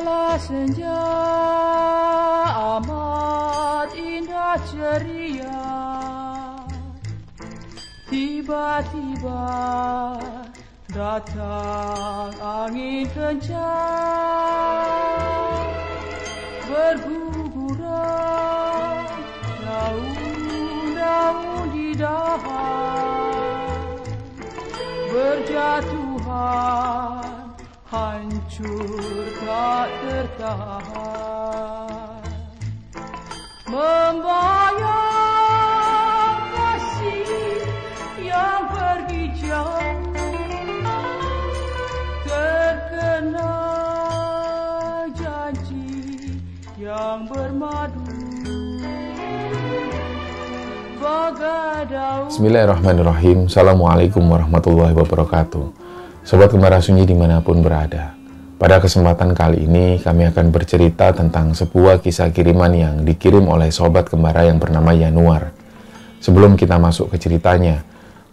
Kala senja amat indah ceria, tiba-tiba datang angin kencang, berguguran daun-daun di dahan, berjatuhan hancur tak tertahan, membayang kasih yang pergi jauh, terkena janji yang bermadu. Bismillahirrahmanirrahim. Assalamualaikum warahmatullahi wabarakatuh. Sobat Kembara Sunyi dimanapun berada, pada kesempatan kali ini kami akan bercerita tentang sebuah kisah kiriman yang dikirim oleh Sobat Kembara yang bernama Yanuar. Sebelum kita masuk ke ceritanya,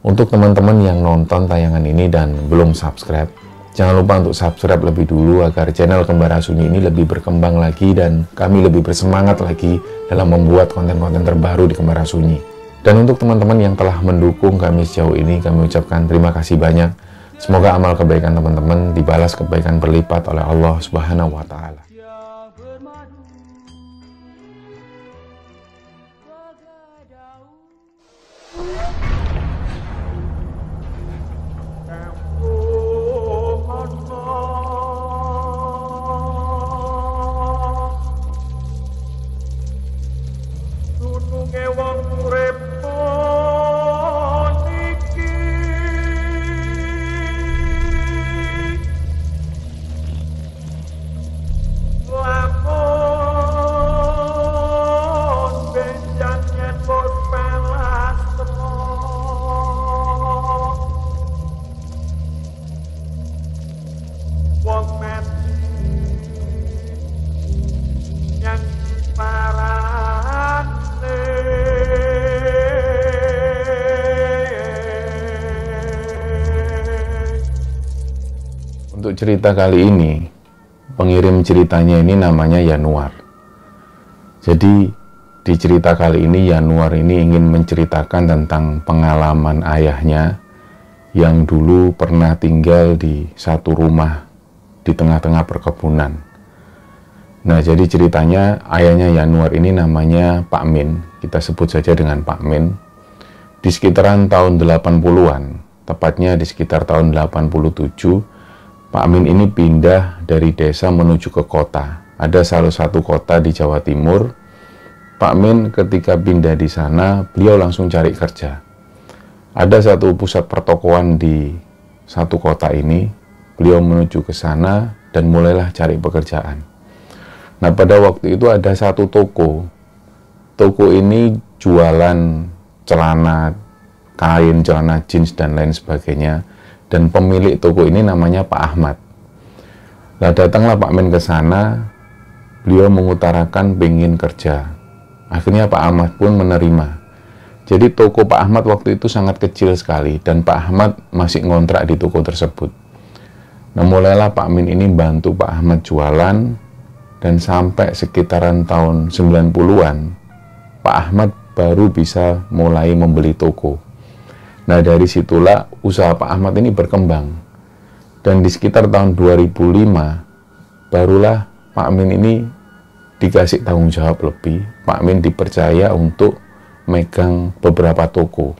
untuk teman-teman yang nonton tayangan ini dan belum subscribe, jangan lupa untuk subscribe lebih dulu agar channel Kembara Sunyi ini lebih berkembang lagi dan kami lebih bersemangat lagi dalam membuat konten-konten terbaru di Kembara Sunyi. Dan untuk teman-teman yang telah mendukung kami sejauh ini, kami ucapkan terima kasih banyak. Semoga amal kebaikan teman-teman dibalas kebaikan berlipat oleh Allah Subhanahu wa Ta'ala. Untuk cerita kali ini, pengirim ceritanya ini namanya Yanuar. Jadi di cerita kali ini Yanuar ini ingin menceritakan tentang pengalaman ayahnya yang dulu pernah tinggal di satu rumah di tengah-tengah perkebunan. Nah, jadi ceritanya ayahnya Yanuar ini namanya Pak Min. Kita sebut saja dengan Pak Min. Di sekitaran tahun 80-an, tepatnya di sekitar tahun 87, Pak Min ini pindah dari desa menuju ke kota. Ada salah satu kota di Jawa Timur. Pak Min ketika pindah di sana, beliau langsung cari kerja. Ada satu pusat pertokoan di satu kota ini. Beliau menuju ke sana dan mulailah cari pekerjaan. Nah, pada waktu itu ada satu toko. Toko ini jualan celana kain, celana jeans, dan lain sebagainya. Dan pemilik toko ini namanya Pak Ahmad. Nah, datanglah Pak Min ke sana, beliau mengutarakan pengen kerja. Akhirnya Pak Ahmad pun menerima. Jadi toko Pak Ahmad waktu itu sangat kecil sekali dan Pak Ahmad masih ngontrak di toko tersebut. Nah, mulailah Pak Min ini bantu Pak Ahmad jualan dan sampai sekitaran tahun 90-an, Pak Ahmad baru bisa mulai membeli toko. Nah, dari situlah usaha Pak Ahmad ini berkembang. Dan di sekitar tahun 2005, barulah Pak Min ini dikasih tanggung jawab lebih. Pak Min dipercaya untuk megang beberapa toko.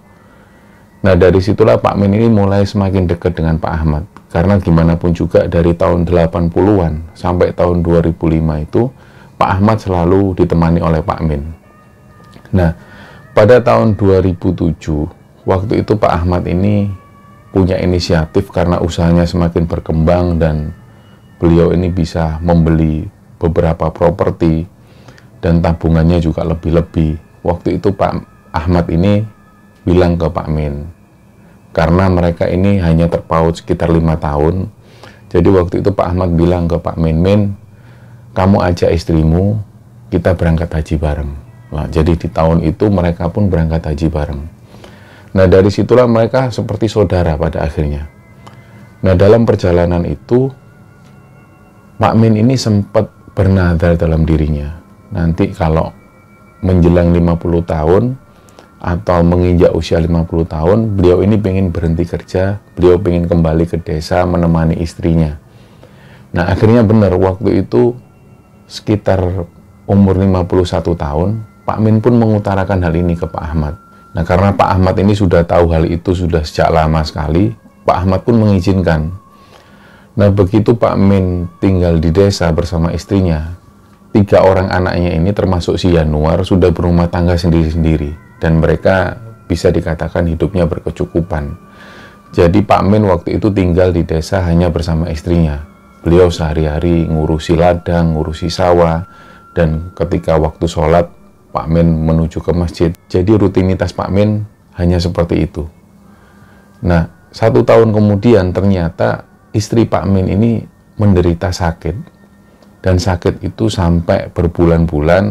Nah, dari situlah Pak Min ini mulai semakin dekat dengan Pak Ahmad. Karena gimana pun juga dari tahun 80-an sampai tahun 2005 itu, Pak Ahmad selalu ditemani oleh Pak Min. Nah, pada tahun 2007, waktu itu Pak Ahmad ini punya inisiatif karena usahanya semakin berkembang dan beliau ini bisa membeli beberapa properti dan tabungannya juga lebih-lebih. Waktu itu Pak Ahmad ini bilang ke Pak Min, karena mereka ini hanya terpaut sekitar 5 tahun. Jadi waktu itu Pak Ahmad bilang ke Pak Min, "Min, kamu ajak istrimu, kita berangkat haji bareng." Nah, jadi di tahun itu mereka pun berangkat haji bareng. Nah, dari situlah mereka seperti saudara pada akhirnya. Nah, dalam perjalanan itu Pak Min ini sempat bernadar dalam dirinya, nanti kalau menjelang 50 tahun atau menginjak usia 50 tahun, beliau ini pengen berhenti kerja, beliau pengen kembali ke desa menemani istrinya. Nah, akhirnya benar, waktu itu sekitar umur 51 tahun, Pak Min pun mengutarakan hal ini ke Pak Ahmad. Nah, karena Pak Ahmad ini sudah tahu hal itu sudah sejak lama sekali, Pak Ahmad pun mengizinkan. Nah, begitu Pak Min tinggal di desa bersama istrinya, 3 orang anaknya ini termasuk si Yanuar sudah berumah tangga sendiri-sendiri. Dan mereka bisa dikatakan hidupnya berkecukupan. Jadi Pak Min waktu itu tinggal di desa hanya bersama istrinya. Beliau sehari-hari ngurusi ladang, ngurusi sawah, dan ketika waktu sholat, Pak Min menuju ke masjid. Jadi rutinitas Pak Min hanya seperti itu. Nah, 1 tahun kemudian ternyata istri Pak Min ini menderita sakit. Dan sakit itu sampai berbulan-bulan,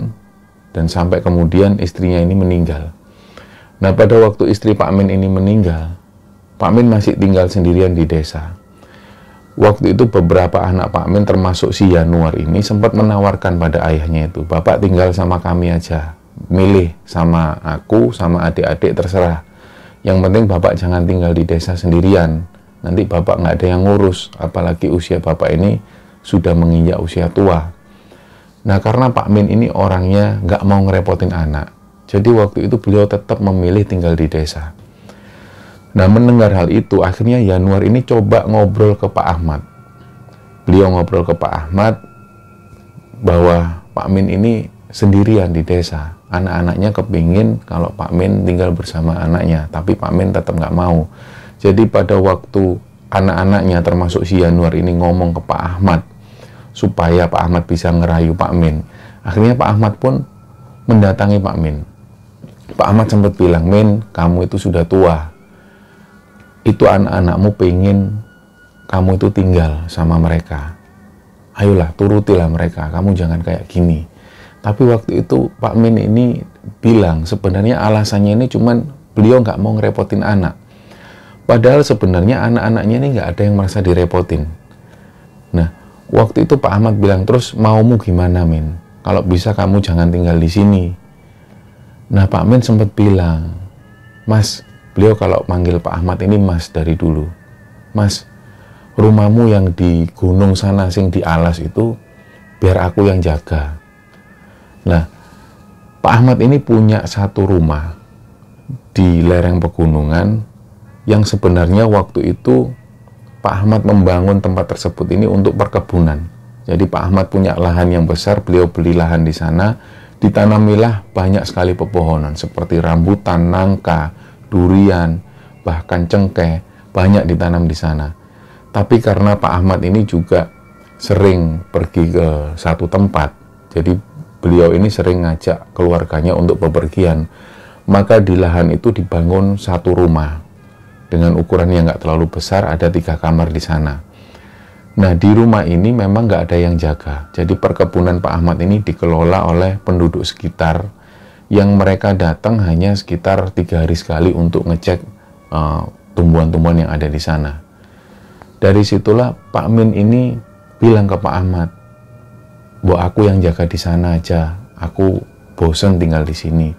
dan sampai kemudian istrinya ini meninggal. Nah, pada waktu istri Pak Min ini meninggal, Pak Min masih tinggal sendirian di desa. Waktu itu beberapa anak Pak Min termasuk si Yanuar ini sempat menawarkan pada ayahnya itu, "Bapak tinggal sama kami aja, milih sama aku, sama adik-adik terserah. Yang penting Bapak jangan tinggal di desa sendirian, nanti Bapak nggak ada yang ngurus, apalagi usia Bapak ini sudah menginjak usia tua." Nah, karena Pak Min ini orangnya nggak mau ngerepotin anak, jadi waktu itu beliau tetap memilih tinggal di desa. Nah, mendengar hal itu, akhirnya Yanuar ini coba ngobrol ke Pak Ahmad. Beliau ngobrol ke Pak Ahmad bahwa Pak Min ini sendirian di desa. Anak-anaknya kepingin kalau Pak Min tinggal bersama anaknya, tapi Pak Min tetap nggak mau. Jadi pada waktu anak-anaknya termasuk si Yanuar ini ngomong ke Pak Ahmad, supaya Pak Ahmad bisa ngerayu Pak Min. Akhirnya Pak Ahmad pun mendatangi Pak Min. Pak Ahmad sempat bilang, "Min, kamu itu sudah tua. Itu anak-anakmu pengen kamu itu tinggal sama mereka. Ayolah, turutilah mereka. Kamu jangan kayak gini." Tapi waktu itu Pak Min ini bilang, sebenarnya alasannya ini cuman beliau nggak mau ngerepotin anak. Padahal sebenarnya anak-anaknya ini nggak ada yang merasa direpotin. Nah, waktu itu Pak Ahmad bilang, "Terus maumu gimana, Min? Kalau bisa kamu jangan tinggal di sini." Nah, Pak Min sempat bilang, "Mas," beliau kalau manggil Pak Ahmad ini Mas dari dulu, "Mas, rumahmu yang di gunung sana, sing di alas itu, biar aku yang jaga." Nah, Pak Ahmad ini punya satu rumah di lereng pegunungan yang sebenarnya waktu itu Pak Ahmad membangun tempat tersebut ini untuk perkebunan. Jadi Pak Ahmad punya lahan yang besar, beliau beli lahan di sana, ditanamilah banyak sekali pepohonan seperti rambutan, nangka, durian, bahkan cengkeh, banyak ditanam di sana. Tapi karena Pak Ahmad ini juga sering pergi ke satu tempat, jadi beliau ini sering ngajak keluarganya untuk bepergian, maka di lahan itu dibangun satu rumah dengan ukuran yang nggak terlalu besar, ada 3 kamar di sana. Nah, di rumah ini memang nggak ada yang jaga, jadi perkebunan Pak Ahmad ini dikelola oleh penduduk sekitar yang mereka datang hanya sekitar 3 hari sekali untuk ngecek tumbuhan-tumbuhan yang ada di sana. Dari situlah Pak Min ini bilang ke Pak Ahmad, "Bu, aku yang jaga di sana aja, aku bosen tinggal di sini."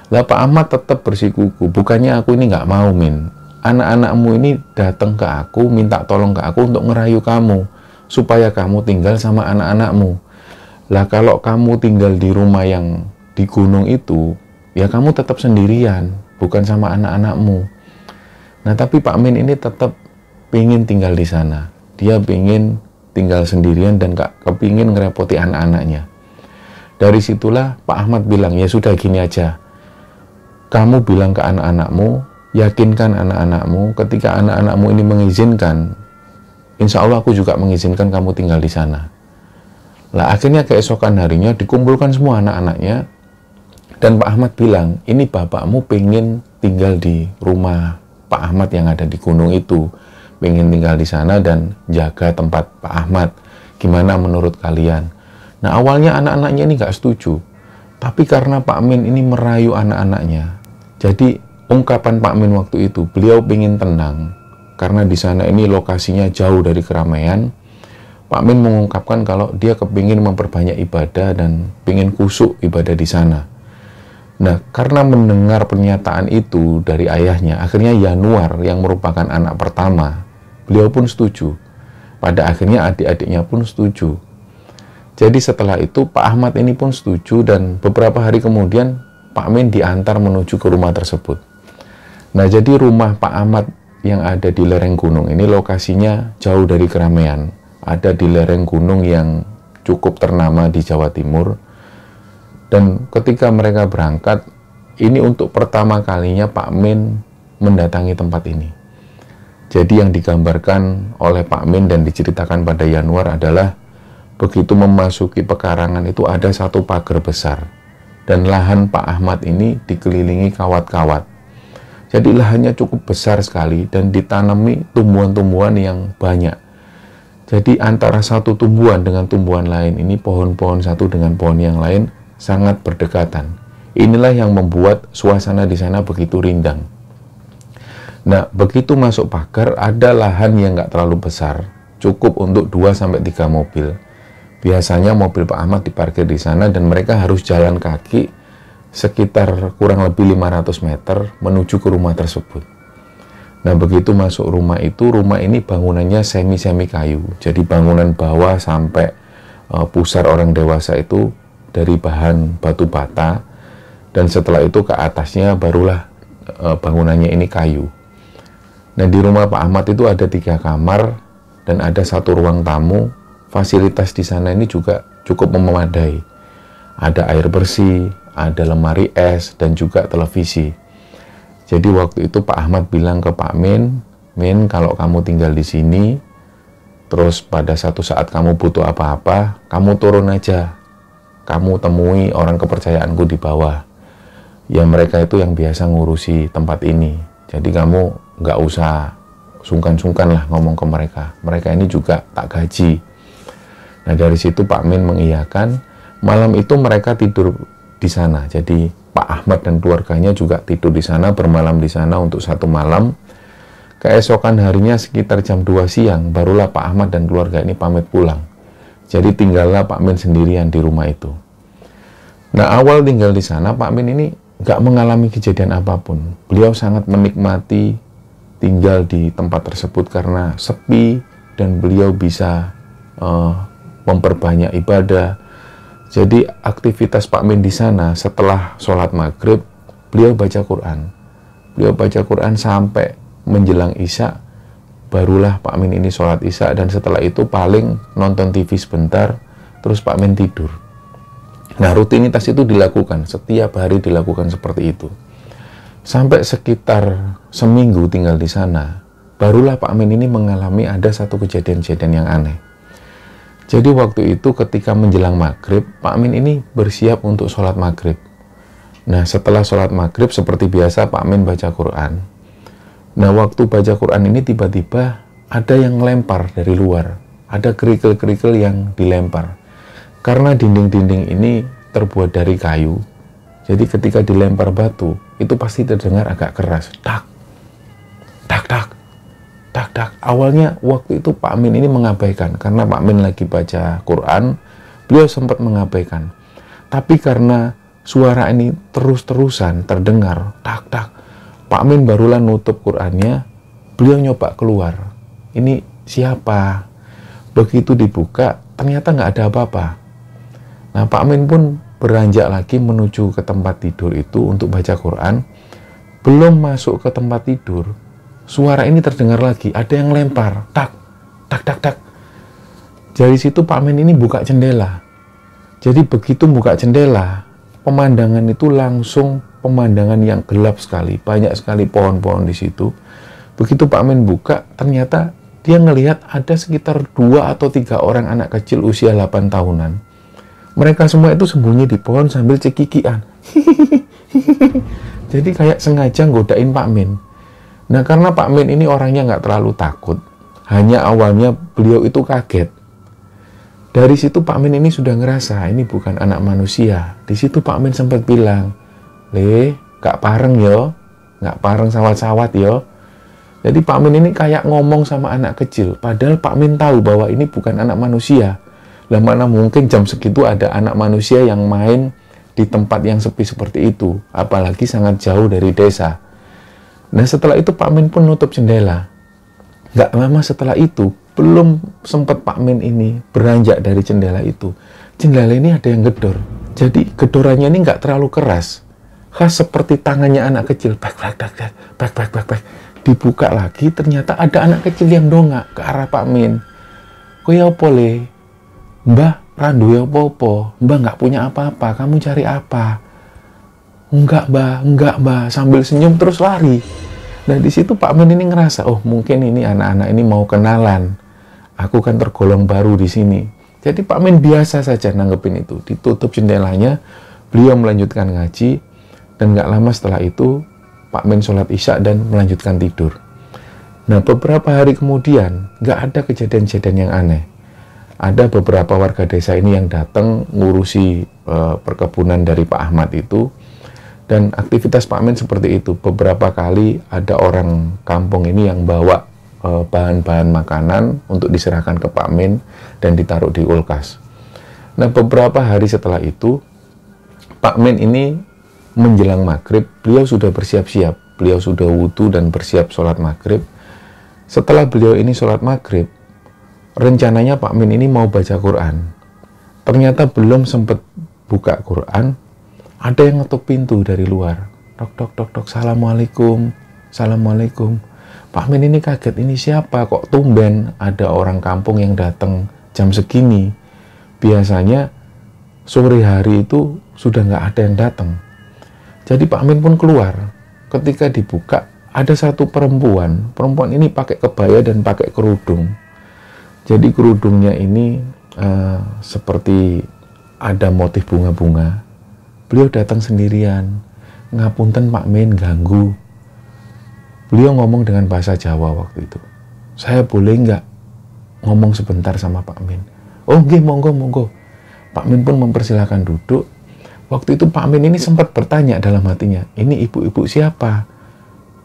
Lah Pak Ahmad tetap bersikuku, "Bukannya aku ini nggak mau, Min. Anak-anakmu ini datang ke aku, minta tolong ke aku untuk ngerayu kamu, supaya kamu tinggal sama anak-anakmu. Lah kalau kamu tinggal di rumah yang di gunung itu, ya kamu tetap sendirian, bukan sama anak-anakmu." Nah, tapi Pak Min ini tetap pengen tinggal di sana. Dia pengen tinggal sendirian dan gak kepingin ngerepoti anak-anaknya. Dari situlah Pak Ahmad bilang, "Ya sudah, gini aja. Kamu bilang ke anak-anakmu, yakinkan anak-anakmu, ketika anak-anakmu ini mengizinkan, insya Allah aku juga mengizinkan kamu tinggal di sana." Lah akhirnya keesokan harinya dikumpulkan semua anak-anaknya, dan Pak Ahmad bilang, "Ini bapakmu pengen tinggal di rumah Pak Ahmad yang ada di gunung itu, pengen tinggal di sana dan jaga tempat Pak Ahmad. Gimana menurut kalian?" Nah, awalnya anak-anaknya ini gak setuju, tapi karena Pak Min ini merayu anak-anaknya, jadi ungkapan Pak Min waktu itu, beliau pengen tenang karena di sana ini lokasinya jauh dari keramaian. Pak Min mengungkapkan kalau dia kepingin memperbanyak ibadah dan pingin kusuk ibadah di sana. Nah, karena mendengar pernyataan itu dari ayahnya, akhirnya Yanuar yang merupakan anak pertama, beliau pun setuju. Pada akhirnya adik-adiknya pun setuju. Jadi setelah itu Pak Ahmad ini pun setuju dan beberapa hari kemudian Pak Min diantar menuju ke rumah tersebut. Nah, jadi rumah Pak Ahmad yang ada di lereng gunung ini lokasinya jauh dari keramaian. Ada di lereng gunung yang cukup ternama di Jawa Timur. Dan ketika mereka berangkat, ini untuk pertama kalinya Pak Min mendatangi tempat ini. Jadi yang digambarkan oleh Pak Min dan diceritakan pada Yanuar adalah begitu memasuki pekarangan itu ada satu pagar besar. Dan lahan Pak Ahmad ini dikelilingi kawat-kawat. Jadi lahannya cukup besar sekali dan ditanami tumbuhan-tumbuhan yang banyak. Jadi antara satu tumbuhan dengan tumbuhan lain ini, pohon-pohon satu dengan pohon yang lain sangat berdekatan. Inilah yang membuat suasana di sana begitu rindang. Nah, begitu masuk pagar, ada lahan yang nggak terlalu besar, cukup untuk 2-3 mobil. Biasanya mobil Pak Ahmad diparkir di sana dan mereka harus jalan kaki sekitar kurang lebih 500 meter menuju ke rumah tersebut. Nah, begitu masuk rumah itu, rumah ini bangunannya semi-semi kayu. Jadi bangunan bawah sampai pusar orang dewasa itu dari bahan batu bata. Dan setelah itu ke atasnya barulah bangunannya ini kayu. Nah, di rumah Pak Ahmad itu ada 3 kamar dan ada 1 ruang tamu. Fasilitas di sana ini juga cukup memadai. Ada air bersih, ada lemari es, dan juga televisi. Jadi waktu itu Pak Ahmad bilang ke Pak Min, Min, kalau kamu tinggal di sini, terus pada satu saat kamu butuh apa-apa, kamu turun aja. Kamu temui orang kepercayaanku di bawah. Ya mereka itu yang biasa ngurusi tempat ini. Jadi kamu nggak usah sungkan-sungkan lah ngomong ke mereka. Mereka ini juga tak gaji. Nah dari situ Pak Min mengiyakan. Malam itu mereka tidur di sana. Jadi Pak Ahmad dan keluarganya juga tidur di sana, bermalam di sana untuk 1 malam. Keesokan harinya sekitar jam 2 siang, barulah Pak Ahmad dan keluarga ini pamit pulang. Jadi tinggallah Pak Min sendirian di rumah itu. Nah, awal tinggal di sana, Pak Min ini nggak mengalami kejadian apapun. Beliau sangat menikmati tinggal di tempat tersebut karena sepi dan beliau bisa memperbanyak ibadah. Jadi aktivitas Pak Min di sana setelah sholat maghrib, beliau baca Quran. Beliau baca Quran sampai menjelang Isya, barulah Pak Min ini sholat Isya, dan setelah itu paling nonton TV sebentar, terus Pak Min tidur. Nah, rutinitas itu dilakukan, setiap hari dilakukan seperti itu. Sampai sekitar seminggu tinggal di sana, barulah Pak Min ini mengalami ada satu kejadian-kejadian yang aneh. Jadi waktu itu ketika menjelang maghrib, Pak Min ini bersiap untuk sholat maghrib. Nah setelah sholat maghrib seperti biasa Pak Min baca Quran. Nah waktu baca Quran ini tiba-tiba ada yang lempar dari luar. Ada kerikil-kerikil yang dilempar. Karena dinding-dinding ini terbuat dari kayu. Jadi ketika dilempar batu, itu pasti terdengar agak keras. Tak, tak, tak. Tak. Awalnya waktu itu Pak Min ini mengabaikan karena Pak Min lagi baca Quran, beliau sempat mengabaikan. Tapi karena suara ini terus-terusan terdengar, tak, Pak Min barulah nutup Qurannya, beliau nyoba keluar. Ini siapa? Begitu dibuka, ternyata nggak ada apa-apa. Nah, Pak Min pun beranjak lagi menuju ke tempat tidur itu untuk baca Quran. Belum masuk ke tempat tidur, suara ini terdengar lagi, ada yang lempar, tak. Dari situ Pak Min ini buka jendela. Jadi begitu buka jendela, pemandangan itu langsung pemandangan yang gelap sekali, banyak sekali pohon-pohon di situ. Begitu Pak Min buka, ternyata dia ngelihat ada sekitar 2 atau 3 orang anak kecil usia 8 tahunan. Mereka semua itu sembunyi di pohon sambil cekikian. Jadi kayak sengaja godain Pak Min. Nah, karena Pak Min ini orangnya nggak terlalu takut, hanya awalnya beliau itu kaget. Dari situ Pak Min ini sudah ngerasa ini bukan anak manusia. Di situ Pak Min sempat bilang, gak pareng yo, gak pareng sawat-sawat yo. Jadi Pak Min ini kayak ngomong sama anak kecil, padahal Pak Min tahu bahwa ini bukan anak manusia. Lah mana mungkin jam segitu ada anak manusia yang main di tempat yang sepi seperti itu, apalagi sangat jauh dari desa. Nah setelah itu Pak Min pun nutup jendela. Nggak lama setelah itu, belum sempat Pak Min ini beranjak dari jendela itu, jendela ini ada yang gedor. Jadi gedorannya ini nggak terlalu keras, khas seperti tangannya anak kecil, bak. Dibuka lagi, ternyata ada anak kecil yang dongak ke arah Pak Min. Kowe apa le? Mbah, randu ya apa-apa. Mbah nggak punya apa-apa, kamu cari apa? Enggak mbah, sambil senyum terus lari. Nah di situ Pak Min ini ngerasa, oh mungkin ini anak-anak ini mau kenalan. Aku kan tergolong baru di sini. Jadi Pak Min biasa saja nanggepin itu. Ditutup jendelanya, beliau melanjutkan ngaji, dan nggak lama setelah itu Pak Min sholat isya dan melanjutkan tidur. Nah beberapa hari kemudian nggak ada kejadian-kejadian yang aneh. Ada beberapa warga desa ini yang datang ngurusi perkebunan dari Pak Ahmad itu, dan aktivitas Pak Min seperti itu. Beberapa kali ada orang kampung ini yang bawa bahan-bahan makanan untuk diserahkan ke Pak Min dan ditaruh di kulkas. Nah beberapa hari setelah itu Pak Min ini menjelang maghrib, beliau sudah bersiap-siap, beliau sudah wudhu dan bersiap sholat maghrib. Setelah beliau ini sholat maghrib, rencananya Pak Min ini mau baca Quran. Ternyata belum sempat buka Quran, ada yang ngetuk pintu dari luar. Tok, assalamualaikum, assalamualaikum. Pak Min ini kaget, ini siapa? Kok tumben ada orang kampung yang datang jam segini? Biasanya sore hari itu sudah nggak ada yang datang. Jadi Pak Min pun keluar. Ketika dibuka, ada satu perempuan. Perempuan ini pakai kebaya dan pakai kerudung. Jadi kerudungnya ini seperti ada motif bunga-bunga. Beliau datang sendirian. Ngapunten Pak Min, ganggu. Beliau ngomong dengan bahasa Jawa waktu itu. Saya boleh nggak ngomong sebentar sama Pak Min? Oh nggih, monggo. Pak Min pun mempersilahkan duduk. Waktu itu Pak Min ini sempat bertanya dalam hatinya, ini ibu-ibu siapa?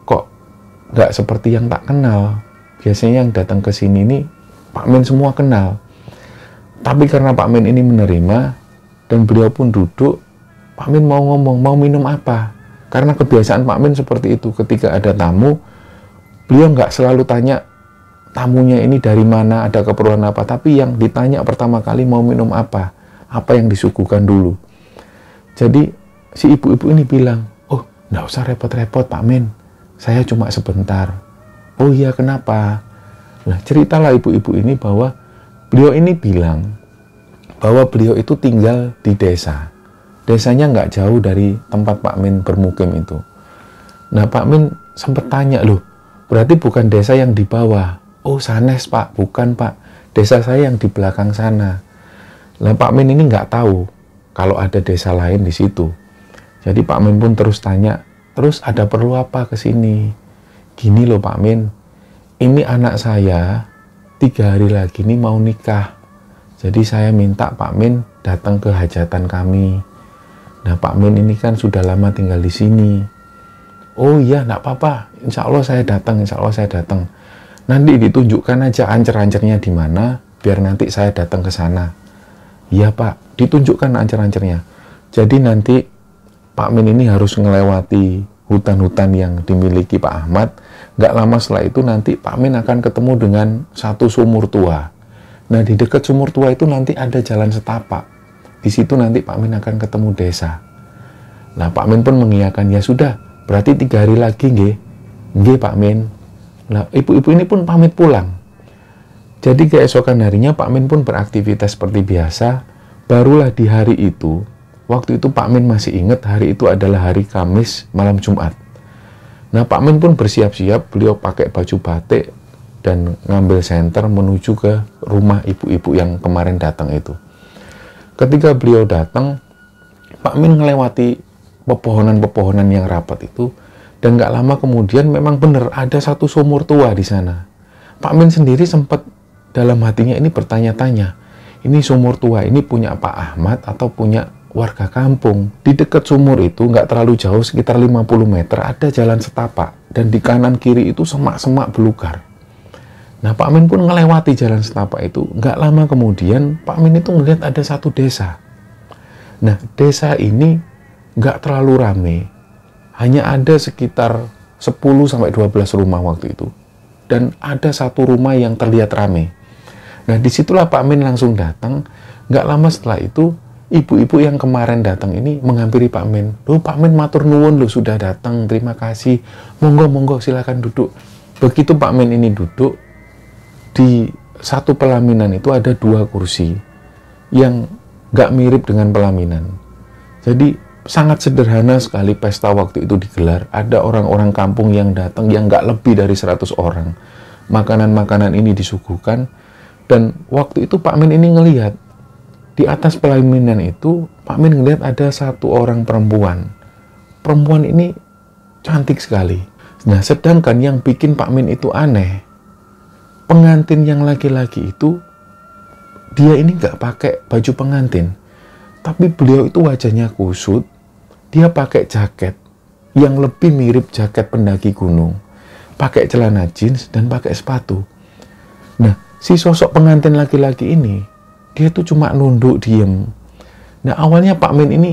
Kok nggak seperti yang tak kenal? Biasanya yang datang ke sini ini Pak Min semua kenal. Tapi karena Pak Min ini menerima dan beliau pun duduk, Pak Min mau ngomong, mau minum apa? Karena kebiasaan Pak Min seperti itu, ketika ada tamu, beliau nggak selalu tanya tamunya ini dari mana, ada keperluan apa, tapi yang ditanya pertama kali mau minum apa yang disuguhkan dulu. Jadi si ibu-ibu ini bilang, oh nggak usah repot-repot Pak Min, saya cuma sebentar. Oh iya kenapa? Nah ceritalah ibu-ibu ini bahwa beliau ini bilang bahwa beliau itu tinggal di desa. Desanya nggak jauh dari tempat Pak Min bermukim itu. Nah Pak Min sempat tanya, loh berarti bukan desa yang di bawah? Oh sanes Pak, bukan Pak, desa saya yang di belakang sana. Nah Pak Min ini nggak tahu kalau ada desa lain di situ. Jadi Pak Min pun terus tanya, terus ada perlu apa ke sini? Gini loh Pak Min, ini anak saya 3 hari lagi ini mau nikah. Jadi saya minta Pak Min datang ke hajatan kami. Nah Pak Min ini kan sudah lama tinggal di sini. Oh iya, enggak apa-apa, insya Allah saya datang, Nanti ditunjukkan aja ancer-ancernya di mana, biar nanti saya datang ke sana. Iya Pak, ditunjukkan ancer-ancernya. Jadi nanti Pak Min ini harus melewati hutan-hutan yang dimiliki Pak Ahmad. Nggak lama setelah itu nanti Pak Min akan ketemu dengan satu sumur tua. Nah di dekat sumur tua itu nanti ada jalan setapak. Di situ nanti Pak Min akan ketemu desa. Nah Pak Min pun mengiyakan, ya sudah, berarti 3 hari lagi nggih. Nggih Pak Min. Nah ibu-ibu ini pun pamit pulang. Jadi keesokan harinya Pak Min pun beraktivitas seperti biasa. Barulah di hari itu, waktu itu Pak Min masih ingat hari itu adalah hari Kamis malam Jumat. Nah Pak Min pun bersiap-siap, beliau pakai baju batik dan ngambil senter menuju ke rumah ibu-ibu yang kemarin datang itu. Ketika beliau datang, Pak Min melewati pepohonan-pepohonan yang rapat itu, dan nggak lama kemudian memang benar ada satu sumur tua di sana. Pak Min sendiri sempat dalam hatinya ini bertanya-tanya, ini sumur tua ini punya Pak Ahmad atau punya warga kampung. Di dekat sumur itu nggak terlalu jauh, sekitar 50 meter, ada jalan setapak. Dan di kanan kiri itu semak-semak belukar. Nah, Pak Min pun ngelewati jalan setapak itu. Nggak lama kemudian, Pak Min itu ngelihat ada satu desa. Nah, desa ini nggak terlalu rame. Hanya ada sekitar 10-12 rumah waktu itu. Dan ada satu rumah yang terlihat rame. Nah, disitulah Pak Min langsung datang. Nggak lama setelah itu, ibu-ibu yang kemarin datang ini menghampiri Pak Min. Loh, Pak Min matur nuwun loh, sudah datang, terima kasih. Monggo, silakan duduk. Begitu Pak Min ini duduk, di satu pelaminan itu ada 2 kursi yang nggak mirip dengan pelaminan. Jadi sangat sederhana sekali pesta waktu itu digelar. Ada orang-orang kampung yang datang yang nggak lebih dari 100 orang. Makanan-makanan ini disuguhkan. Dan waktu itu Pak Min ini ngelihat di atas pelaminan itu, Pak Min ngelihat ada satu orang perempuan. Perempuan ini cantik sekali. Nah, sedangkan yang bikin Pak Min itu aneh, pengantin yang laki-laki itu, dia ini nggak pakai baju pengantin. Tapi beliau itu wajahnya kusut, dia pakai jaket yang lebih mirip jaket pendaki gunung. Pakai celana jeans dan pakai sepatu. Nah, si sosok pengantin laki-laki ini, dia tuh cuma nunduk diem. Nah, awalnya Pak Min ini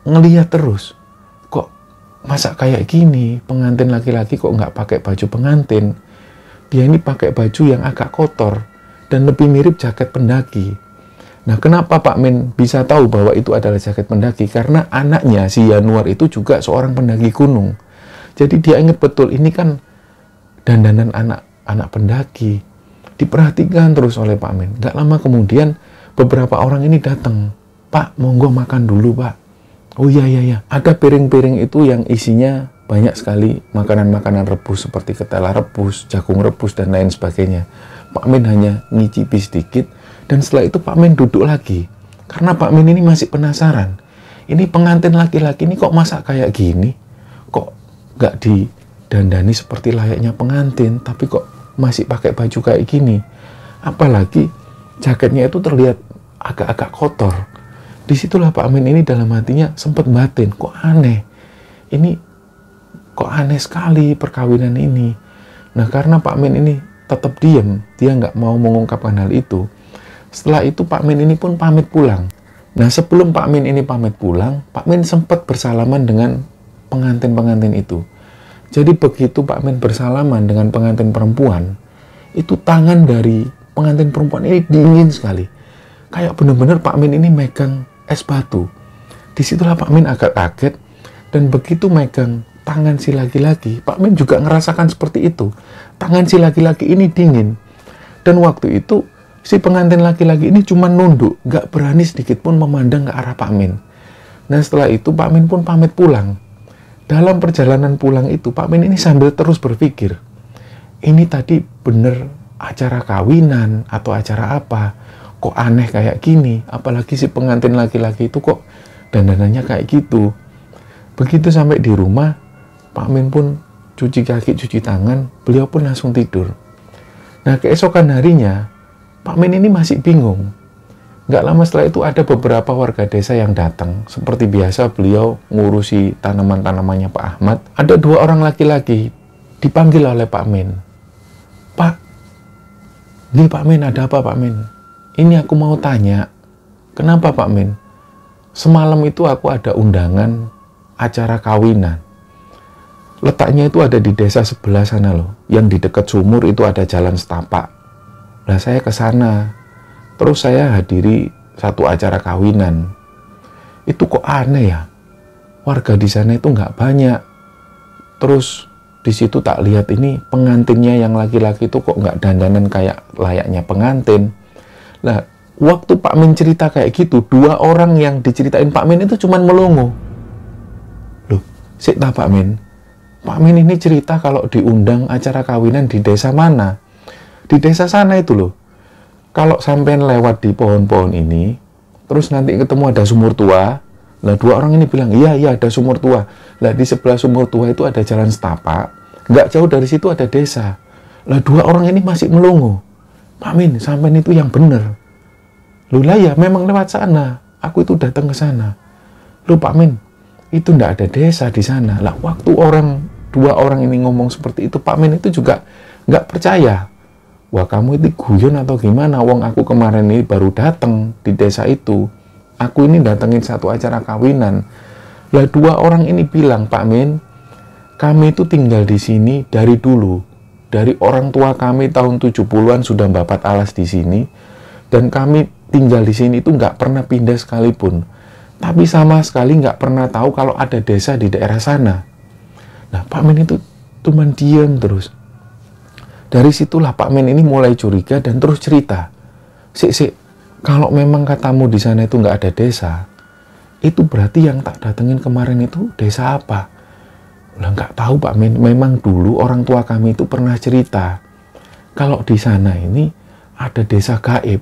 ngeliat terus, kok masa kayak gini, pengantin laki-laki kok nggak pakai baju pengantin. Dia ini pakai baju yang agak kotor dan lebih mirip jaket pendaki. Nah, kenapa Pak Min bisa tahu bahwa itu adalah jaket pendaki? Karena anaknya si Yanuar itu juga seorang pendaki gunung. Jadi dia ingat betul, ini kan dandanan anak pendaki. Diperhatikan terus oleh Pak Min. Gak lama kemudian beberapa orang ini datang. Pak, monggo makan dulu, Pak. Oh iya. Ada piring-piring itu yang isinya banyak sekali makanan-makanan rebus seperti ketela rebus, jagung rebus, dan lain sebagainya. Pak Min hanya ngicipi sedikit, dan setelah itu Pak Min duduk lagi. Karena Pak Min ini masih penasaran. Ini pengantin laki-laki ini kok masak kayak gini? Kok gak didandani seperti layaknya pengantin, tapi kok masih pakai baju kayak gini? Apalagi jaketnya itu terlihat agak-agak kotor. Disitulah Pak Min ini dalam hatinya sempat batin, kok aneh. Ini kok aneh sekali perkawinan ini. Nah, karena Pak Min ini tetap diam, dia nggak mau mengungkapkan hal itu. Setelah itu Pak Min ini pun pamit pulang. Nah, sebelum Pak Min ini pamit pulang, Pak Min sempat bersalaman dengan pengantin-pengantin itu. Jadi begitu Pak Min bersalaman dengan pengantin perempuan, itu tangan dari pengantin perempuan ini dingin sekali. Kayak benar-benar Pak Min ini megang es batu. Disitulah Pak Min agak kaget, dan begitu megang tangan si laki-laki, Pak Min juga ngerasakan seperti itu. Tangan si laki-laki ini dingin. Dan waktu itu si pengantin laki-laki ini cuma nunduk, gak berani sedikit pun memandang ke arah Pak Min. Nah, setelah itu Pak Min pun pamit pulang. Dalam perjalanan pulang itu, Pak Min ini sambil terus berpikir, ini tadi bener acara kawinan atau acara apa? Kok aneh kayak gini? Apalagi si pengantin laki-laki itu kok dandanannya kayak gitu. Begitu sampai di rumah, Pak Min pun cuci kaki, cuci tangan, beliau pun langsung tidur. Nah, keesokan harinya, Pak Min ini masih bingung. Nggak lama setelah itu ada beberapa warga desa yang datang. Seperti biasa beliau ngurusi tanaman-tanamannya Pak Ahmad. Ada 2 orang laki-laki dipanggil oleh Pak Min. Pak, ini Pak Min, ada apa Pak Min? Ini aku mau tanya. Kenapa Pak Min? Semalam itu aku ada undangan acara kawinan. Letaknya itu ada di desa sebelah sana loh. Yang di dekat sumur itu ada jalan setapak. Nah, saya ke sana. Terus saya hadiri satu acara kawinan. Itu kok aneh ya? Warga di sana itu nggak banyak. Terus di situ tak lihat ini pengantinnya yang laki-laki itu kok nggak dandanan kayak layaknya pengantin. Nah, waktu Pak Min cerita kayak gitu, 2 orang yang diceritain Pak Min itu cuman melongo. Loh, sik ta Pak Min? Pak Min ini cerita kalau diundang acara kawinan di desa mana? Di desa sana itu loh. Kalau sampean lewat di pohon-pohon ini, terus nanti ketemu ada sumur tua. Lah 2 orang ini bilang, iya ada sumur tua. Lah di sebelah sumur tua itu ada jalan setapak. Nggak jauh dari situ ada desa. Lah 2 orang ini masih melongo. Pak Min, sampean itu yang bener. Loh lah ya, memang lewat sana. Aku itu datang ke sana. "Loh Pak Min, itu ndak ada desa di sana." Lah waktu dua orang ini ngomong seperti itu, Pak Min itu juga nggak percaya. "Wah, kamu itu guyon atau gimana? Wong aku kemarin ini baru datang di desa itu. Aku ini datengin satu acara kawinan." Lah dua orang ini bilang, "Pak Min, kami itu tinggal di sini dari dulu. Dari orang tua kami tahun 70-an sudah babat alas di sini. Dan kami tinggal di sini itu nggak pernah pindah sekalipun. Tapi sama sekali nggak pernah tahu kalau ada desa di daerah sana." Nah, Pak Min itu cuman diam terus. Dari situlah Pak Min ini mulai curiga dan terus cerita. Sik, kalau memang katamu di sana itu nggak ada desa, itu berarti yang tak datengin kemarin itu desa apa? Lah nggak tahu Pak Min, memang dulu orang tua kami itu pernah cerita. Kalau di sana ini ada desa gaib,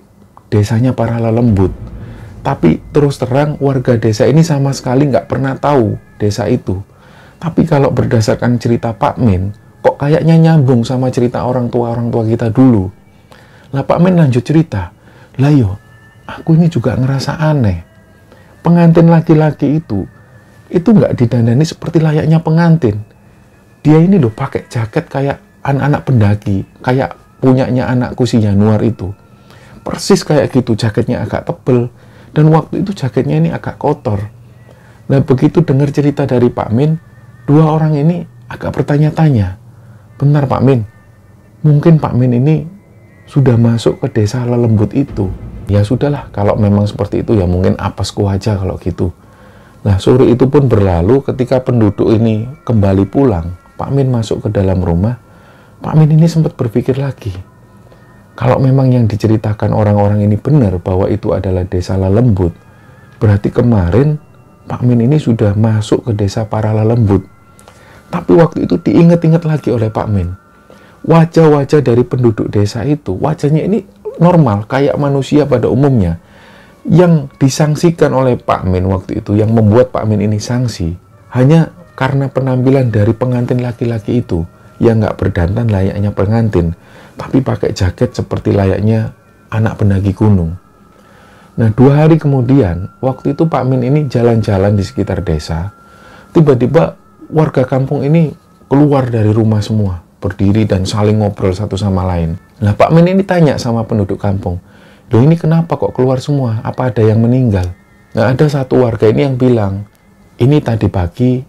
desanya para lelembut. Tapi terus terang warga desa ini sama sekali nggak pernah tahu desa itu. Tapi kalau berdasarkan cerita Pak Min, kok kayaknya nyambung sama cerita orang tua kita dulu. Lah Pak Min lanjut cerita, "Lah yo, aku ini juga ngerasa aneh. Pengantin laki-laki itu nggak didandani seperti layaknya pengantin. Dia ini loh pakai jaket kayak anak-anak pendaki, kayak punyanya anakku si Januar itu. Persis kayak gitu, jaketnya agak tebel, dan waktu itu jaketnya ini agak kotor." Nah begitu dengar cerita dari Pak Min, dua orang ini agak bertanya-tanya, "Benar Pak Min, mungkin Pak Min ini sudah masuk ke desa lelembut itu." Ya sudahlah, kalau memang seperti itu ya mungkin apesku aja kalau gitu. Nah sore itu pun berlalu. Ketika penduduk ini kembali pulang, Pak Min masuk ke dalam rumah. Pak Min ini sempat berpikir lagi, kalau memang yang diceritakan orang-orang ini benar bahwa itu adalah desa lelembut, berarti kemarin Pak Min ini sudah masuk ke desa para lelembut. Tapi waktu itu diingat-ingat lagi oleh Pak Min, wajah-wajah dari penduduk desa itu, wajahnya ini normal, kayak manusia pada umumnya. Yang disangsikan oleh Pak Min waktu itu, yang membuat Pak Min ini sanksi, hanya karena penampilan dari pengantin laki-laki itu, yang nggak berdandan layaknya pengantin, tapi pakai jaket seperti layaknya anak pendaki gunung. Nah 2 hari kemudian, waktu itu Pak Min ini jalan-jalan di sekitar desa, tiba-tiba warga kampung ini keluar dari rumah semua, berdiri dan saling ngobrol satu sama lain. Nah Pak Min ini tanya sama penduduk kampung, "Loh ini kenapa kok keluar semua? Apa ada yang meninggal?" Nah ada satu warga ini yang bilang, "Ini tadi pagi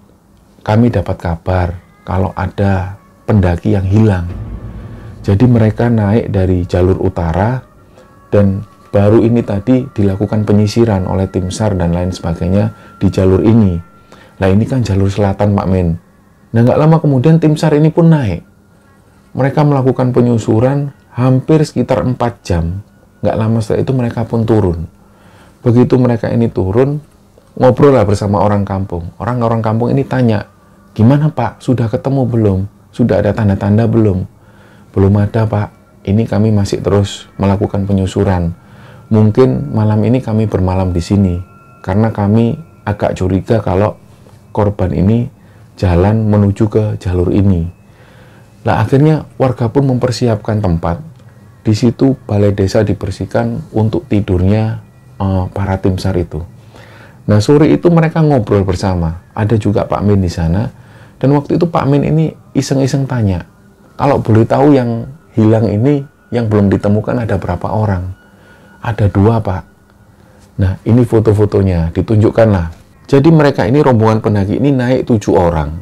kami dapat kabar kalau ada pendaki yang hilang. Jadi mereka naik dari jalur utara dan baru ini tadi dilakukan penyisiran oleh tim SAR dan lain sebagainya di jalur ini." Nah ini kan jalur selatan Pak Min. Nah nggak lama kemudian tim SAR ini pun naik. Mereka melakukan penyusuran hampir sekitar 4 jam. Nggak lama setelah itu mereka pun turun. Begitu mereka ini turun, ngobrol lah bersama orang kampung. Orang-orang kampung ini tanya, "Gimana Pak, sudah ketemu belum? Sudah ada tanda-tanda belum?" "Belum ada Pak, ini kami masih terus melakukan penyusuran. Mungkin malam ini kami bermalam di sini, karena kami agak curiga kalau korban ini jalan menuju ke jalur ini." Nah akhirnya warga pun mempersiapkan tempat. Di situ balai desa dibersihkan untuk tidurnya para tim SAR itu. Nah sore itu mereka ngobrol bersama. Ada juga Pak Min di sana. Dan waktu itu Pak Min ini iseng-iseng tanya, "Kalau boleh tahu yang hilang ini, yang belum ditemukan ada berapa orang?" "Ada 2 Pak." Nah ini foto-fotonya, ditunjukkanlah. Jadi mereka ini rombongan pendaki ini naik 7 orang.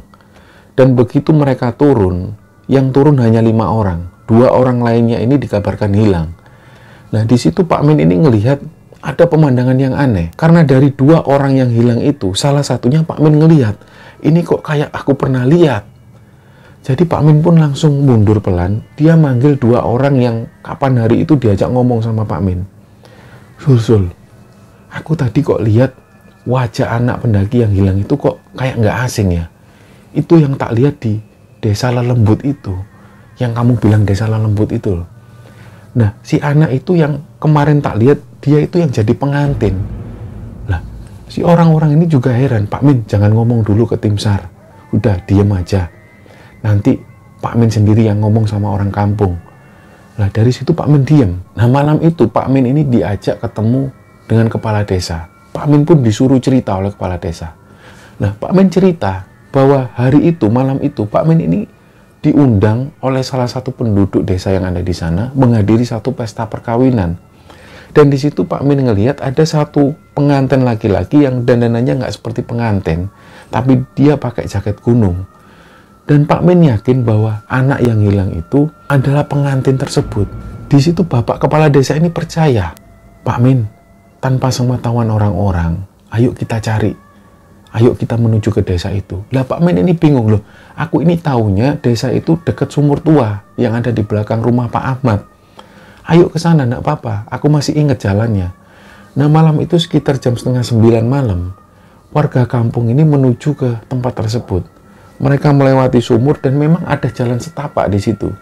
Dan begitu mereka turun, yang turun hanya 5 orang. 2 orang lainnya ini dikabarkan hilang. Nah di situ Pak Min ini ngelihat ada pemandangan yang aneh. Karena dari 2 orang yang hilang itu, salah satunya Pak Min ngelihat, "Ini kok kayak aku pernah lihat." Jadi Pak Min pun langsung mundur pelan. Dia manggil 2 orang yang kapan hari itu diajak ngomong sama Pak Min. "Sul, aku tadi kok lihat wajah anak pendaki yang hilang itu kok kayak nggak asing ya. Itu yang tak lihat di desa lelembut itu. Yang kamu bilang desa lelembut itu loh. Nah, si anak itu yang kemarin tak lihat, dia itu yang jadi pengantin." Lah, si orang-orang ini juga heran. "Pak Min, jangan ngomong dulu ke tim SAR. Udah, diem aja. Nanti Pak Min sendiri yang ngomong sama orang kampung." Lah, dari situ Pak Min diem. Nah, malam itu Pak Min ini diajak ketemu dengan kepala desa. Pak Min pun disuruh cerita oleh kepala desa. Nah, Pak Min cerita bahwa hari itu, malam itu, Pak Min ini diundang oleh salah satu penduduk desa yang ada di sana menghadiri satu pesta perkawinan. Dan di situ Pak Min ngelihat ada satu pengantin laki-laki yang dandanannya nggak seperti pengantin, tapi dia pakai jaket gunung. Dan Pak Min yakin bahwa anak yang hilang itu adalah pengantin tersebut. Di situ Bapak Kepala Desa ini percaya, Pak Min, tanpa sepengetahuan orang-orang, ayo kita cari. Ayo kita menuju ke desa itu. Lah Pak Min ini bingung loh. Aku ini taunya desa itu dekat sumur tua yang ada di belakang rumah Pak Ahmad. Ayo ke sana, nak apa-apa. Aku masih ingat jalannya. Nah, malam itu sekitar jam 8:30 malam, warga kampung ini menuju ke tempat tersebut. Mereka melewati sumur dan memang ada jalan setapak di situ.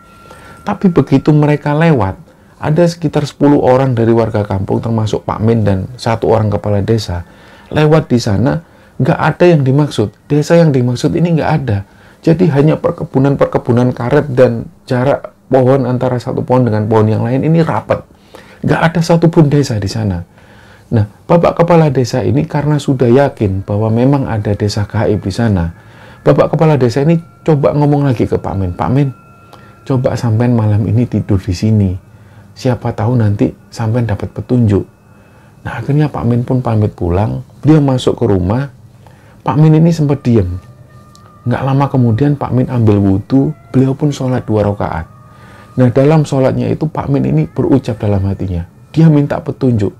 Tapi begitu mereka lewat, ada sekitar 10 orang dari warga kampung termasuk Pak Min dan 1 orang kepala desa. Lewat di sana, nggak ada yang dimaksud. Desa yang dimaksud ini nggak ada. Jadi hanya perkebunan-perkebunan karet dan jarak pohon antara satu pohon dengan pohon yang lain ini rapat. Nggak ada satupun desa di sana. Nah, Bapak Kepala Desa ini karena sudah yakin bahwa memang ada desa gaib di sana, Bapak Kepala Desa ini coba ngomong lagi ke Pak Min. Pak Min, coba sampean malam ini tidur di sini. Siapa tahu nanti sampean dapat petunjuk. Nah, akhirnya Pak Min pun pamit pulang. Dia masuk ke rumah. Pak Min ini sempat diam. Nggak lama kemudian Pak Min ambil wudhu. Beliau pun sholat 2 rakaat. Nah, dalam sholatnya itu Pak Min ini berucap dalam hatinya. Dia minta petunjuk.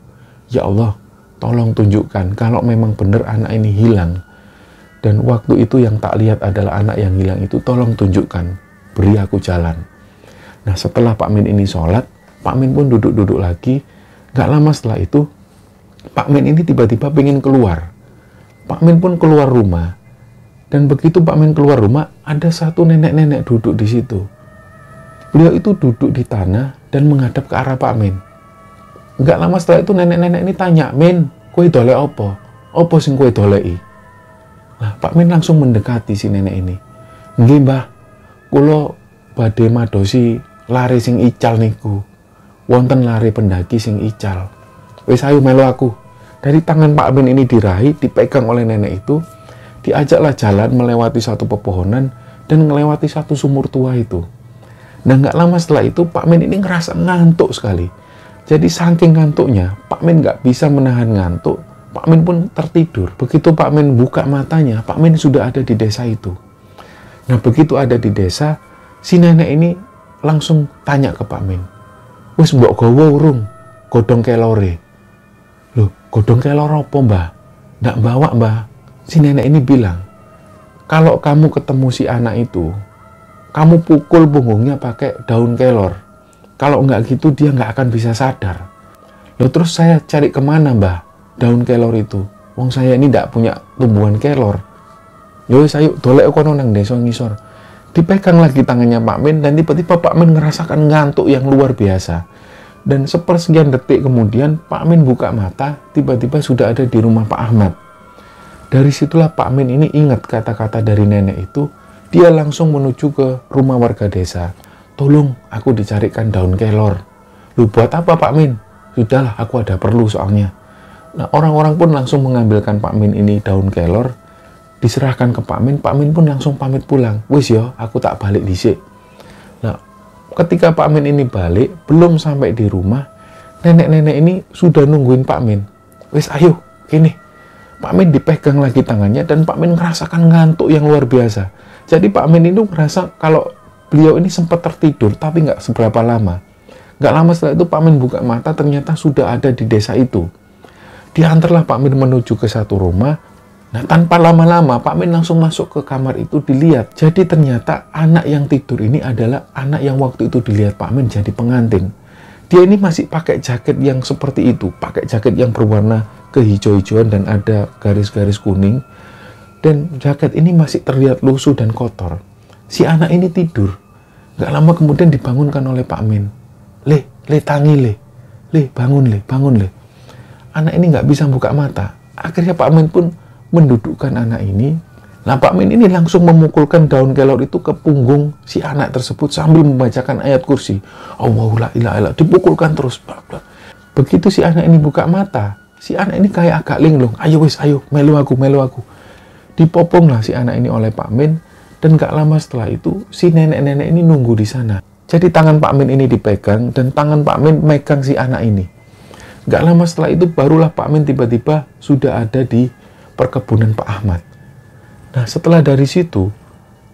Ya Allah, tolong tunjukkan kalau memang benar anak ini hilang. Dan waktu itu yang tak lihat adalah anak yang hilang itu, tolong tunjukkan. Beri aku jalan. Nah, setelah Pak Min ini sholat, Pak Min pun duduk-duduk lagi. Nggak lama setelah itu, Pak Min ini tiba-tiba pengen keluar. Pak Min pun keluar rumah. Dan begitu Pak Min keluar rumah, ada satu nenek-nenek duduk di situ. Beliau itu duduk di tanah dan menghadap ke arah Pak Min. Nggak lama setelah itu nenek-nenek ini tanya, Min, kowe dolek apa? Apa sing kowe doleki? Nah, Pak Min langsung mendekati si nenek ini. Nggih, Mbah, kula badhe madosi lare sing ical niku. Wonten lare pendaki sing ical. Wis ayo melu aku. Dari tangan Pak Min ini diraih, dipegang oleh nenek itu, diajaklah jalan melewati satu pepohonan dan melewati satu sumur tua itu. Nah, nggak lama setelah itu Pak Min ini ngerasa ngantuk sekali. Jadi saking ngantuknya, Pak Min nggak bisa menahan ngantuk. Pak Min pun tertidur. Begitu Pak Min buka matanya, Pak Min sudah ada di desa itu. Nah, begitu ada di desa, si nenek ini langsung tanya ke Pak Min, wis mbok gawa urung godhong kelore? Loh, godhong kelor apa, Mbah? Nggak bawa, Mbah. Si nenek ini bilang, kalau kamu ketemu si anak itu, kamu pukul punggungnya pakai daun kelor. Kalau nggak gitu, dia nggak akan bisa sadar. Loh, terus saya cari kemana, Mbah? Daun kelor itu. Wong saya ini nggak punya tumbuhan kelor. Yo, saya dolek kono nang desa ngisor. Dipegang lagi tangannya Pak Min dan tiba-tiba Pak Min ngerasakan ngantuk yang luar biasa. Dan sepersekian detik kemudian Pak Min buka mata, tiba-tiba sudah ada di rumah Pak Ahmad. Dari situlah Pak Min ini ingat kata-kata dari nenek itu. Dia langsung menuju ke rumah warga desa. Tolong, aku dicarikan daun kelor. Lu buat apa, Pak Min? Sudahlah, aku ada perlu soalnya. Nah, orang-orang pun langsung mengambilkan Pak Min ini daun kelor, diserahkan ke Pak Min. Pak Min pun langsung pamit pulang. Wis yo, aku tak balik dhisik. Nah, ketika Pak Min ini balik, belum sampai di rumah, nenek-nenek ini sudah nungguin Pak Min. Wis ayo, kini. Pak Min dipegang lagi tangannya dan Pak Min merasakan ngantuk yang luar biasa. Jadi Pak Min itu merasa kalau beliau ini sempat tertidur, tapi nggak seberapa lama. Nggak lama setelah itu Pak Min buka mata, ternyata sudah ada di desa itu. Diantarlah Pak Min menuju ke satu rumah. Nah, tanpa lama-lama Pak Min langsung masuk ke kamar itu, dilihat. Jadi ternyata anak yang tidur ini adalah anak yang waktu itu dilihat Pak Min jadi pengantin. Dia ini masih pakai jaket yang seperti itu, pakai jaket yang berwarna kehijau-hijauan dan ada garis-garis kuning. Dan jaket ini masih terlihat lusuh dan kotor. Si anak ini tidur. Gak lama kemudian dibangunkan oleh Pak Min. Le tangi le, bangun le. Anak ini nggak bisa buka mata. Akhirnya Pak Min pun mendudukkan anak ini. Nah, Pak Min ini langsung memukulkan daun kelor itu ke punggung si anak tersebut sambil membacakan ayat kursi. Allahu la ilaha illallah, dipukulkan terus. Begitu si anak ini buka mata, si anak ini kayak agak linglung. Ayo wis, ayo, melu aku, melu aku. Dipopong lah si anak ini oleh Pak Min, dan gak lama setelah itu, si nenek-nenek ini nunggu di sana. Jadi tangan Pak Min ini dipegang, dan tangan Pak Min megang si anak ini. Gak lama setelah itu, barulah Pak Min tiba-tiba sudah ada di perkebunan Pak Ahmad. Nah, setelah dari situ,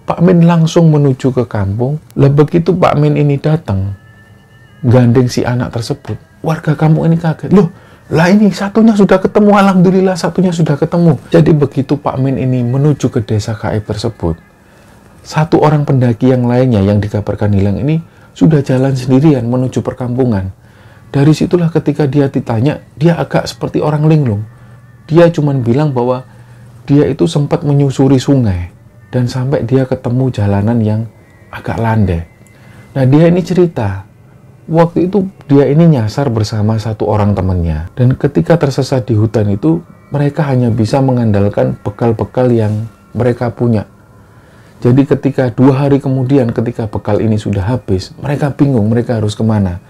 Pak Min langsung menuju ke kampung. Lah begitu Pak Min ini datang, gandeng si anak tersebut, warga kampung ini kaget. Loh, lah ini satunya sudah ketemu, alhamdulillah satunya sudah ketemu. Jadi begitu Pak Min ini menuju ke desa gaib tersebut, satu orang pendaki yang lainnya yang dikabarkan hilang ini sudah jalan sendirian menuju perkampungan. Dari situlah ketika dia ditanya, dia agak seperti orang linglung. Dia cuma bilang bahwa dia itu sempat menyusuri sungai dan sampai dia ketemu jalanan yang agak landai. Nah, dia ini cerita, waktu itu dia ini nyasar bersama satu orang temannya. Dan ketika tersesat di hutan itu, mereka hanya bisa mengandalkan bekal-bekal yang mereka punya. Jadi ketika 2 hari kemudian ketika bekal ini sudah habis, mereka bingung mereka harus kemana.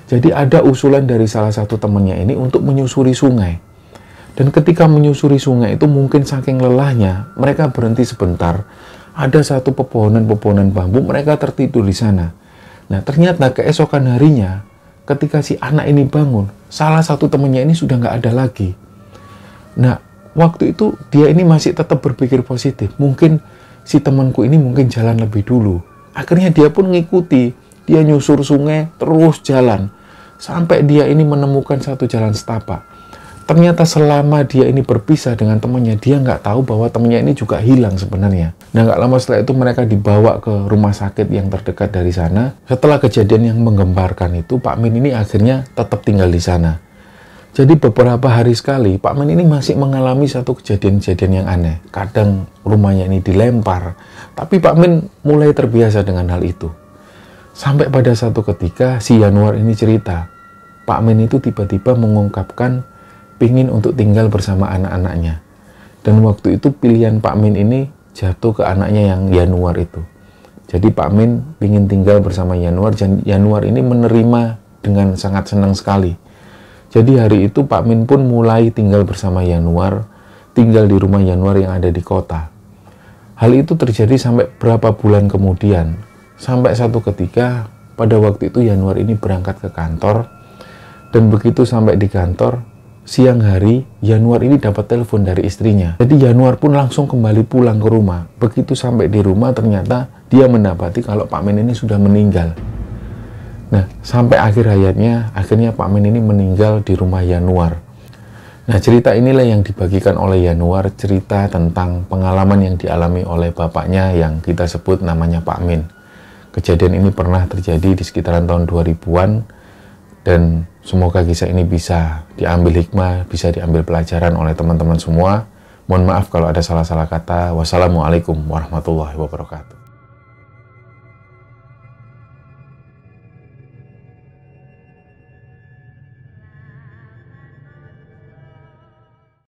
Jadi ada usulan dari salah satu temannya ini untuk menyusuri sungai. Dan ketika menyusuri sungai itu mungkin saking lelahnya, mereka berhenti sebentar. Ada satu pepohonan-pepohonan bambu, mereka tertidur di sana. Nah, ternyata keesokan harinya, ketika si anak ini bangun, salah satu temannya ini sudah nggak ada lagi. Nah, waktu itu dia ini masih tetap berpikir positif. Mungkin si temanku ini mungkin jalan lebih dulu. Akhirnya dia pun ngikuti. Dia nyusur sungai, terus jalan. Sampai dia ini menemukan satu jalan setapak. Ternyata selama dia ini berpisah dengan temannya, dia nggak tahu bahwa temannya ini juga hilang sebenarnya. Nah, nggak lama setelah itu mereka dibawa ke rumah sakit yang terdekat dari sana. Setelah kejadian yang menggemparkan itu, Pak Min ini akhirnya tetap tinggal di sana. Jadi beberapa hari sekali, Pak Min ini masih mengalami satu kejadian-kejadian yang aneh. Kadang rumahnya ini dilempar, tapi Pak Min mulai terbiasa dengan hal itu. Sampai pada satu ketika, si Yanuar ini cerita, Pak Min itu tiba-tiba mengungkapkan pingin untuk tinggal bersama anak-anaknya. Dan waktu itu pilihan Pak Min ini jatuh ke anaknya yang Yanuar itu. Jadi Pak Min pingin tinggal bersama Yanuar, dan Yanuar ini menerima dengan sangat senang sekali. Jadi hari itu Pak Min pun mulai tinggal bersama Yanuar, tinggal di rumah Yanuar yang ada di kota. Hal itu terjadi sampai berapa bulan kemudian. Sampai satu ketika, pada waktu itu Yanuar ini berangkat ke kantor, dan begitu sampai di kantor, siang hari, Yanuar ini dapat telepon dari istrinya. Jadi Yanuar pun langsung kembali pulang ke rumah. Begitu sampai di rumah, ternyata dia mendapati kalau Pak Min ini sudah meninggal. Nah, sampai akhir hayatnya, akhirnya Pak Min ini meninggal di rumah Yanuar. Nah, cerita inilah yang dibagikan oleh Yanuar, cerita tentang pengalaman yang dialami oleh bapaknya yang kita sebut namanya Pak Min. Kejadian ini pernah terjadi di sekitaran tahun 2000-an, dan semoga kisah ini bisa diambil hikmah, bisa diambil pelajaran oleh teman-teman semua. Mohon maaf kalau ada salah-salah kata. Wassalamualaikum warahmatullahi wabarakatuh.